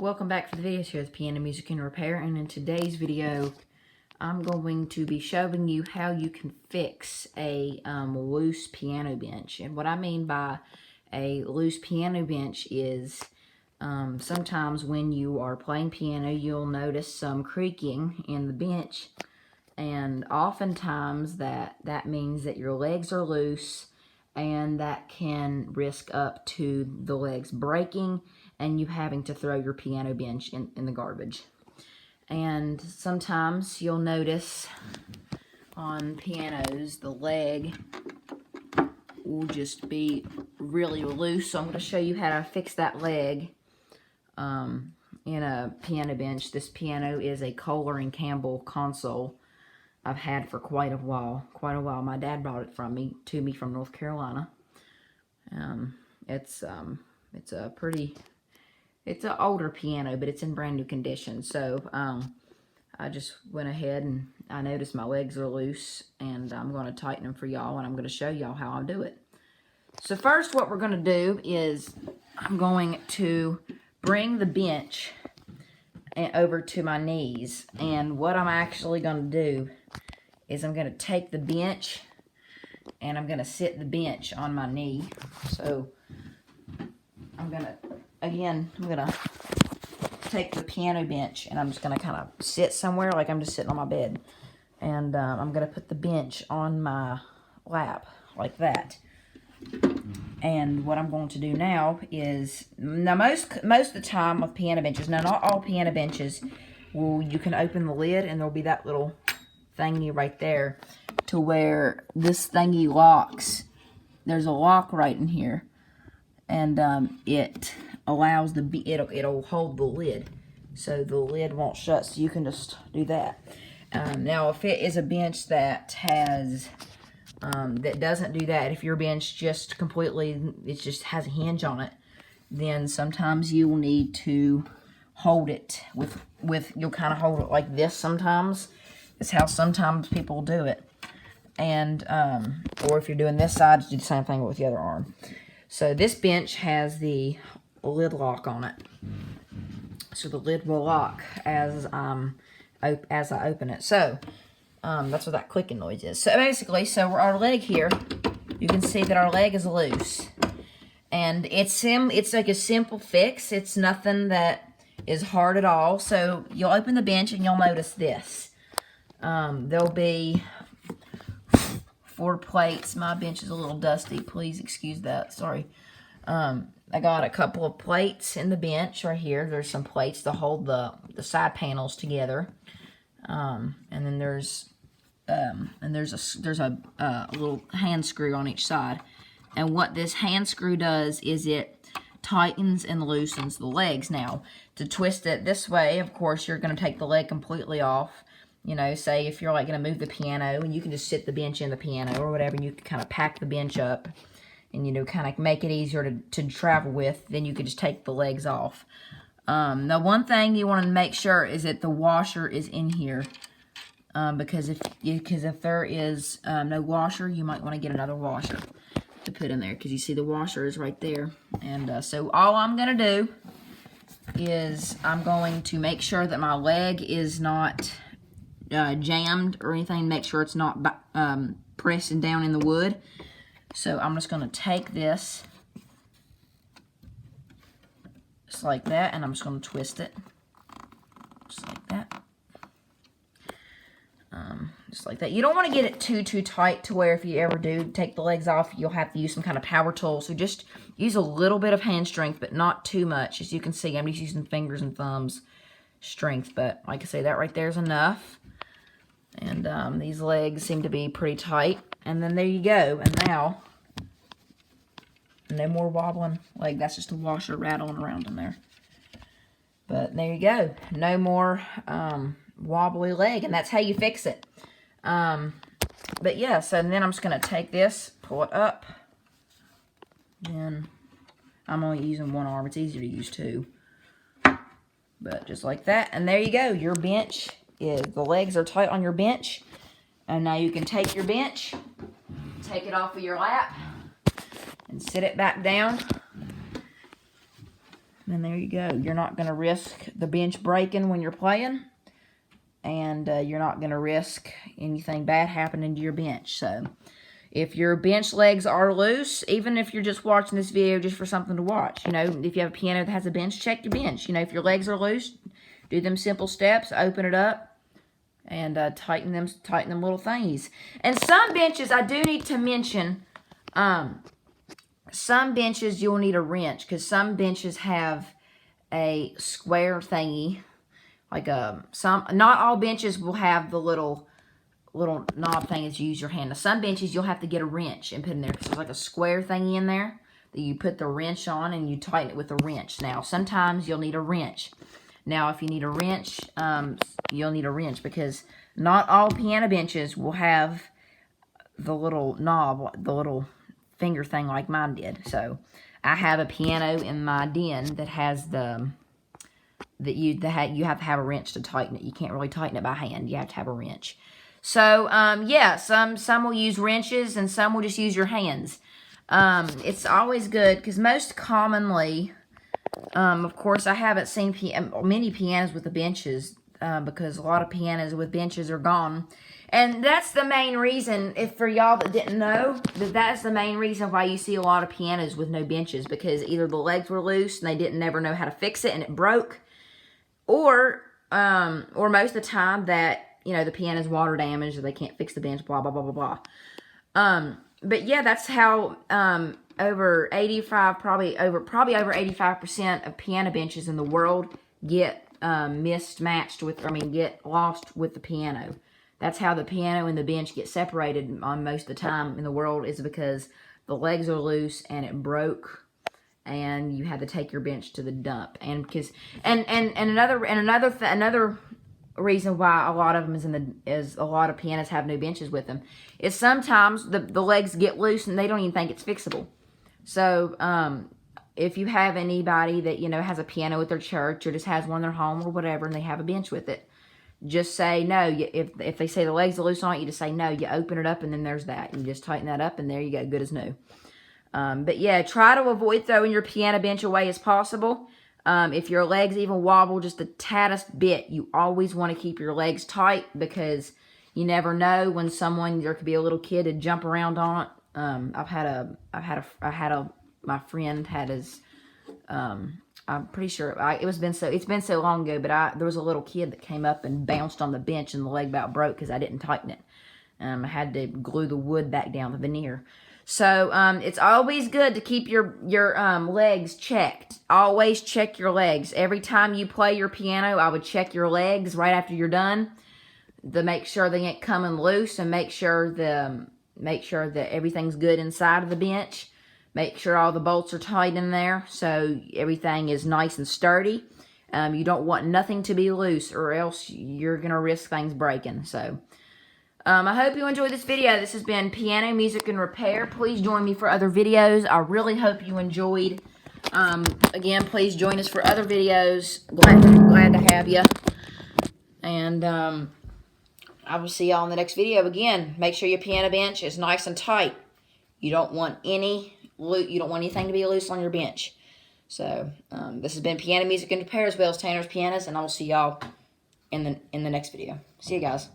Welcome back for the videos here with Piano Music and Repair, and in today's video I'm going to be showing you how you can fix a loose piano bench. And what I mean by a loose piano bench is sometimes when you are playing piano you'll notice some creaking in the bench, and oftentimes that means that your legs are loose, and that can risk up to the legs breaking and you having to throw your piano bench in the garbage. And sometimes you'll notice on pianos the leg will just be really loose. So I'm going to show you how to fix that leg in a piano bench. This piano is a Kohler and Campbell console I've had for quite a while. My dad brought it to me from North Carolina. It's an older piano, but it's in brand new condition. So I just went ahead and I noticed my legs are loose, and I'm going to tighten them for y'all, and I'm going to show y'all how I do it. So first, what we're going to do is I'm going to bring the bench over to my knees, and what I'm actually going to do is I'm going to take the bench and I'm going to sit the bench on my knee. So I'm going to take the piano bench and I'm just going to kind of sit somewhere like I'm just sitting on my bed. And I'm going to put the bench on my lap like that. And what I'm going to do now is, now most of the time with piano benches, now not all piano benches, you can open the lid and there'll be that little thingy right there to where this thingy locks. There's a lock right in here, and it allows it'll hold the lid so the lid won't shut, so you can just do that. Now if it is a bench that has that doesn't do that, if your bench just completely just has a hinge on it, then sometimes you will need to hold it with you'll kind of hold it like this. Sometimes it's how sometimes people do it. And or if you're doing this side, do the same thing with the other arm. So this bench has the lid lock on it, so the lid will lock as I open it. So that's what that clicking noise is. So basically, our leg here, you can see that our leg is loose, and it's like a simple fix. It's nothing that is hard at all. So you'll open the bench and you'll notice this. There'll be 4 plates. My bench is a little dusty. Please excuse that. Sorry. I got a couple of plates in the bench right here. There's some plates to hold the side panels together. And then there's a little hand screw on each side. And what this hand screw does is it tightens and loosens the legs. Now, to twist it this way, of course, you're going to take the leg completely off. You know, say if you're like going to move the piano, and you can just sit the bench in the piano or whatever, and you can kind of pack the bench up and, you know, kind of make it easier to travel with, then you can just take the legs off. Now, one thing you want to make sure is that the washer is in here, because if there is no washer, you might want to get another washer to put in there, because you see the washer is right there. And so all I'm going to do is I'm going to make sure that my leg is not jammed or anything. Make sure it's not pressing down in the wood. So I'm just going to take this just like that, and I'm just going to twist it just like that. Just like that. You don't want to get it too tight to where if you ever do take the legs off, you'll have to use some kind of power tool. So just use a little bit of hand strength, but not too much. As you can see, I'm just using fingers and thumbs strength, but like I say, that right there is enough. And these legs seem to be pretty tight. And then there you go. And now, no more wobbling leg. That's just a washer rattling around in there. But there you go. No more wobbly leg. And that's how you fix it. But yeah, so then I'm just going to take this, pull it up. Then I'm only using one arm. It's easier to use two. But just like that. And there you go. Your bench is, the legs are tight on your bench. And now you can take your bench, take it off of your lap, and sit it back down. And there you go. You're not going to risk the bench breaking when you're playing. And you're not going to risk anything bad happening to your bench. So, if your bench legs are loose, even if you're just watching this video just for something to watch, you know, if you have a piano that has a bench, check your bench. You know, if your legs are loose, do them simple steps, open it up, and tighten them little thingies. And some benches, I do need to mention, some benches you'll need a wrench, because some benches have a square thingy, like not all benches will have the little knob thing that you use your hand. Now, some benches you'll have to get a wrench and put in there, because there's like a square thingy in there that you put the wrench on and you tighten it with a wrench. Now, sometimes you'll need a wrench. Now, if you need a wrench, you'll need a wrench, because not all piano benches will have the little knob, the little finger thing like mine did. So, I have a piano in my den that has you have to have a wrench to tighten it. You can't really tighten it by hand. You have to have a wrench. So, yeah, some will use wrenches and some will just use your hands. It's always good, because most commonly, of course, I haven't seen many pianos with the benches, because a lot of pianos with benches are gone. And that's the main reason, if for y'all that didn't know, that's the main reason why you see a lot of pianos with no benches, because either the legs were loose and they didn't never know how to fix it and it broke, or most of the time that, you know, the piano's water damaged or they can't fix the bench, blah, blah, blah, blah, blah. But yeah, that's how over 85, probably over 85% of piano benches in the world get get lost with the piano. That's how the piano and the bench get separated on most of the time in the world, is because the legs are loose and it broke, and you had to take your bench to the dump. And because another reason why a lot of them is a lot of pianos have no benches with them is sometimes the legs get loose and they don't even think it's fixable. So if you have anybody that, you know, has a piano at their church or just has one in their home or whatever, and they have a bench with it, just say no. If they say the legs are loose on it, you just say no. You open it up and then there's that. You just tighten that up and there you go, good as new. But yeah, try to avoid throwing your piano bench away as possible. If your legs even wobble just the tattest bit, you always want to keep your legs tight, because you never know when there could be a little kid to jump around on it. My friend had his, I'm pretty sure it's been so long ago, but there was a little kid that came up and bounced on the bench and the leg about broke because I didn't tighten it. I had to glue the wood back down, the veneer. So, it's always good to keep your legs checked. Always check your legs. Every time you play your piano, I would check your legs right after you're done to make sure they ain't coming loose, and make sure that everything's good inside of the bench. Make sure all the bolts are tight in there so everything is nice and sturdy. You don't want nothing to be loose, or else you're going to risk things breaking. So, I hope you enjoyed this video. This has been Piano Music and Repair. Please join me for other videos. I really hope you enjoyed. Again, please join us for other videos. Glad to have you. And I will see y'all in the next video. Again, make sure your piano bench is nice and tight. You don't want anything to be loose on your bench. So, this has been Piano Music and Repair, as well as Tanner's Pianos, and I will see y'all in the next video. See you guys.